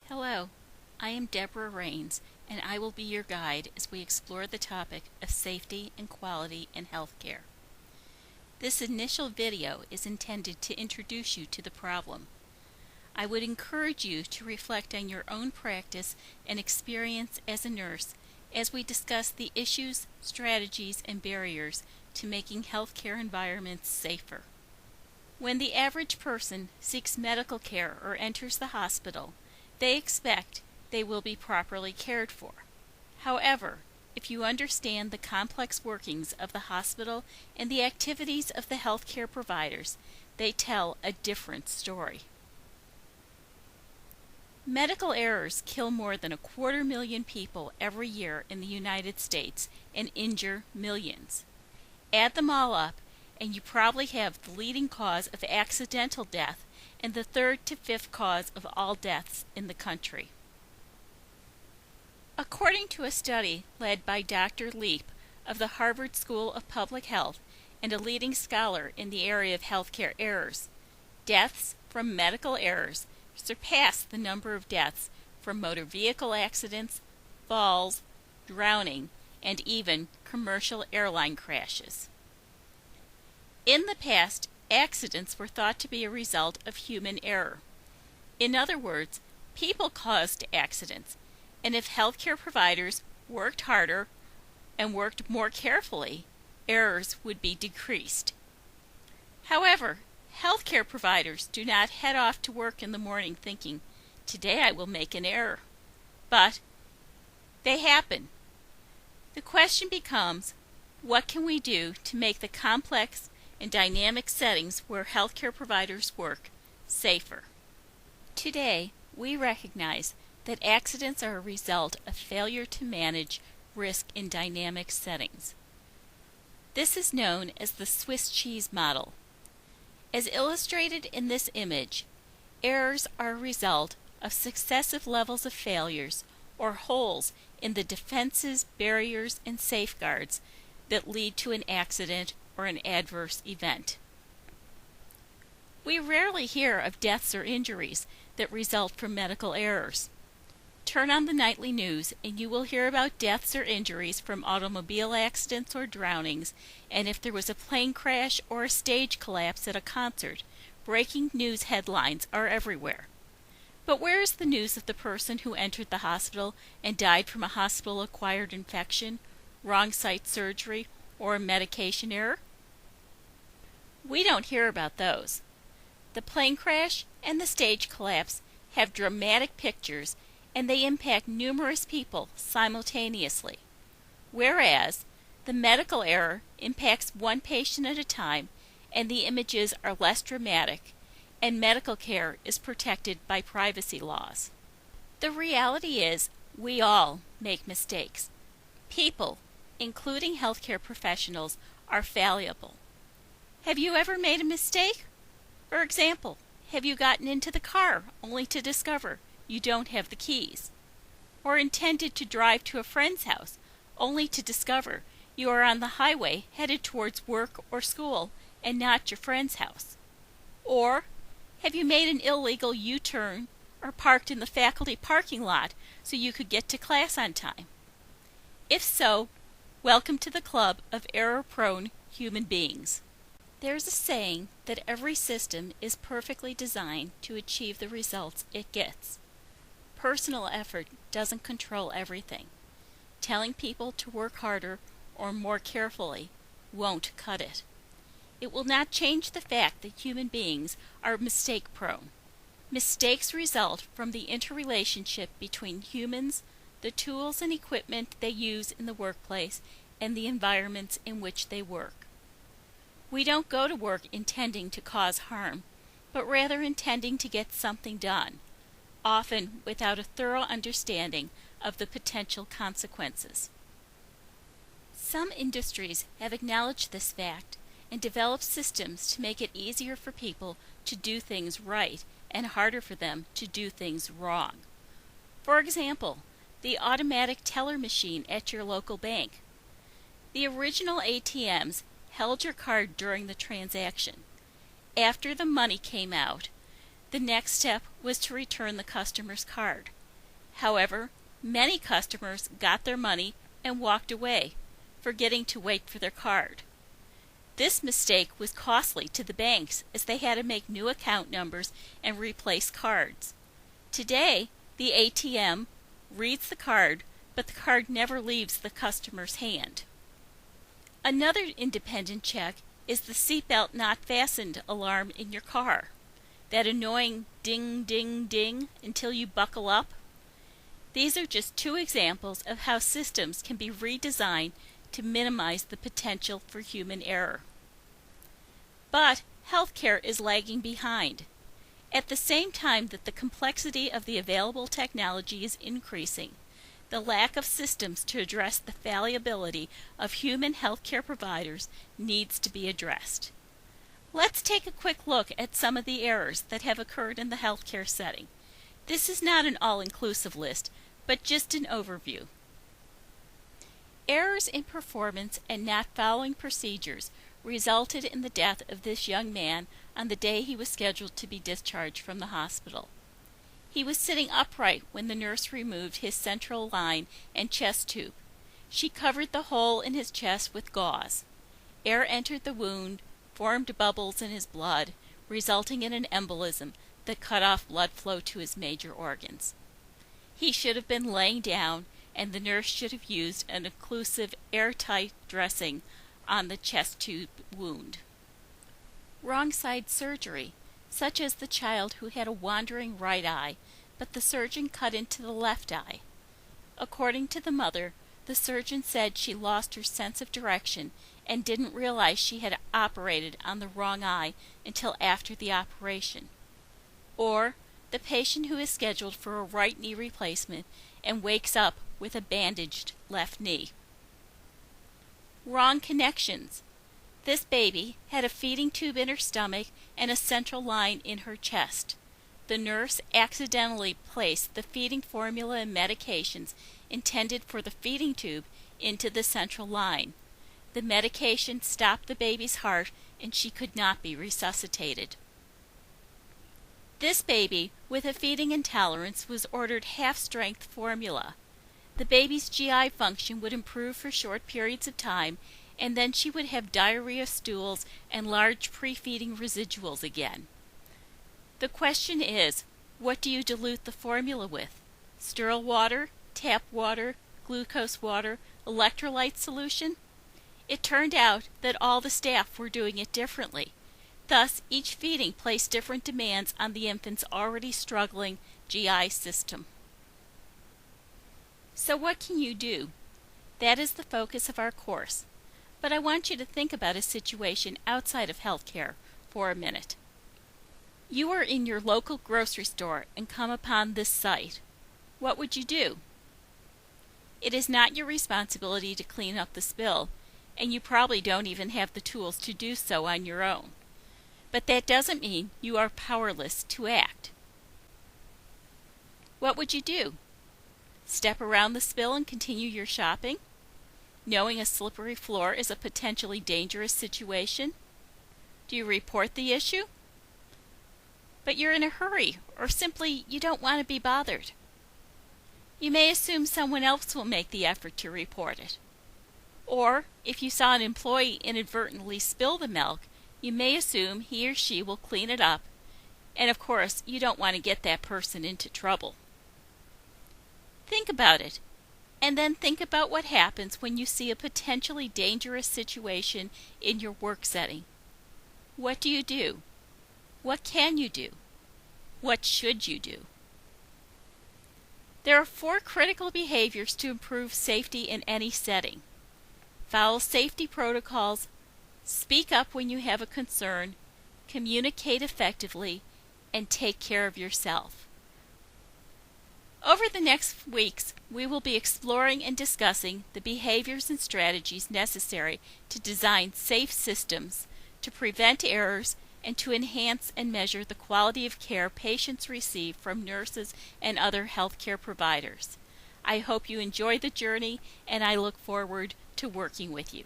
Hello, I am Deborah Rains, and I will be your guide as we explore the topic of safety and quality in healthcare. This initial video is intended to introduce you to the problem. I would encourage you to reflect on your own practice and experience as a nurse as we discuss the issues, strategies, and barriers to making healthcare environments safer. When the average person seeks medical care or enters the hospital, they expect they will be properly cared for. However, if you understand the complex workings of the hospital and the activities of the healthcare providers, they tell a different story. Medical errors kill more than 250,000 people every year in the United States and injure millions. Add them all up, and you probably have the leading cause of accidental death and the third to fifth cause of all deaths in the country. According to a study led by Dr. Leap of the Harvard School of Public Health and a leading scholar in the area of healthcare errors, deaths from medical errors surpass the number of deaths from motor vehicle accidents, falls, drowning, and even commercial airline crashes. In the past, accidents were thought to be a result of human error. In other words, people caused accidents, and if healthcare providers worked harder and worked more carefully, errors would be decreased. However, healthcare providers do not head off to work in the morning thinking, "Today I will make an error." But they happen. The question becomes, what can we do to make the complex and dynamic settings where healthcare providers work safer? Today, we recognize that accidents are a result of failure to manage risk in dynamic settings. This is known as the Swiss cheese model. As illustrated in this image, errors are a result of successive levels of failures or holes in the defenses, barriers, and safeguards that lead to an accident or an adverse event. We rarely hear of deaths or injuries that result from medical errors. Turn on the nightly news and you will hear about deaths or injuries from automobile accidents or drownings, and if there was a plane crash or a stage collapse at a concert, breaking news headlines are everywhere. But where is the news of the person who entered the hospital and died from a hospital-acquired infection, wrong site surgery, or a medication error? We don't hear about those. The plane crash and the stage collapse have dramatic pictures, and they impact numerous people simultaneously, whereas the medical error impacts one patient at a time, and the images are less dramatic, and medical care is protected by privacy laws. The reality is, we all make mistakes. People, including healthcare professionals, are fallible. Have you ever made a mistake? For example, have you gotten into the car only to discover you don't have the keys? Or intended to drive to a friend's house only to discover you are on the highway headed towards work or school and not your friend's house? Or have you made an illegal U-turn or parked in the faculty parking lot so you could get to class on time? If so, welcome to the club of error-prone human beings. There's a saying that every system is perfectly designed to achieve the results it gets. Personal effort doesn't control everything. Telling people to work harder or more carefully won't cut it. It will not change the fact that human beings are mistake-prone. Mistakes result from the interrelationship between humans, the tools and equipment they use in the workplace, and the environments in which they work. We don't go to work intending to cause harm, but rather intending to get something done, often without a thorough understanding of the potential consequences. Some industries have acknowledged this fact and developed systems to make it easier for people to do things right and harder for them to do things wrong. For example, the automatic teller machine at your local bank. The original ATMs held your card during the transaction. After the money came out, the next step was to return the customer's card. However, many customers got their money and walked away, forgetting to wait for their card. This mistake was costly to the banks as they had to make new account numbers and replace cards. Today, the ATM reads the card, but the card never leaves the customer's hand. Another independent check is the seatbelt not fastened alarm in your car. That annoying ding, ding, ding until you buckle up. These are just two examples of how systems can be redesigned to minimize the potential for human error. But healthcare is lagging behind. At the same time that the complexity of the available technology is increasing, the lack of systems to address the fallibility of human healthcare providers needs to be addressed. Let's take a quick look at some of the errors that have occurred in the healthcare setting. This is not an all-inclusive list, but just an overview. Errors in performance and not following procedures resulted in the death of this young man on the day he was scheduled to be discharged from the hospital. He was sitting upright when the nurse removed his central line and chest tube. She covered the hole in his chest with gauze. Air entered the wound, formed bubbles in his blood, resulting in an embolism that cut off blood flow to his major organs. He should have been laying down, and the nurse should have used an occlusive, airtight dressing on the chest tube wound. Wrong side surgery, such as the child who had a wandering right eye, but the surgeon cut into the left eye. According to the mother, the surgeon said she lost her sense of direction and didn't realize she had operated on the wrong eye until after the operation. Or the patient who is scheduled for a right knee replacement and wakes up with a bandaged left knee. Wrong connections. This baby had a feeding tube in her stomach and a central line in her chest. The nurse accidentally placed the feeding formula and medications intended for the feeding tube into the central line. The medication stopped the baby's heart and she could not be resuscitated. This baby with a feeding intolerance was ordered half-strength formula. The baby's GI function would improve for short periods of time, and then she would have diarrhea stools and large pre-feeding residuals again. The question is, what do you dilute the formula with? Sterile water, tap water, glucose water, electrolyte solution? It turned out that all the staff were doing it differently. Thus, each feeding placed different demands on the infant's already struggling GI system. So what can you do? That is the focus of our course. But I want you to think about a situation outside of healthcare for a minute. You are in your local grocery store and come upon this site. What would you do? It is not your responsibility to clean up the spill, and you probably don't even have the tools to do so on your own. But that doesn't mean you are powerless to act. What would you do? Step around the spill and continue your shopping, knowing a slippery floor is a potentially dangerous situation? Do you report the issue? But you're in a hurry, or simply you don't want to be bothered. You may assume someone else will make the effort to report it. Or, if you saw an employee inadvertently spill the milk, you may assume he or she will clean it up, and of course you don't want to get that person into trouble. Think about it, and then think about what happens when you see a potentially dangerous situation in your work setting. What do you do? What can you do? What should you do? There are 4 critical behaviors to improve safety in any setting. Follow safety protocols, speak up when you have a concern, communicate effectively, and take care of yourself. Over the next weeks, we will be exploring and discussing the behaviors and strategies necessary to design safe systems, to prevent errors, and to enhance and measure the quality of care patients receive from nurses and other healthcare providers. I hope you enjoy the journey, and I look forward to working with you.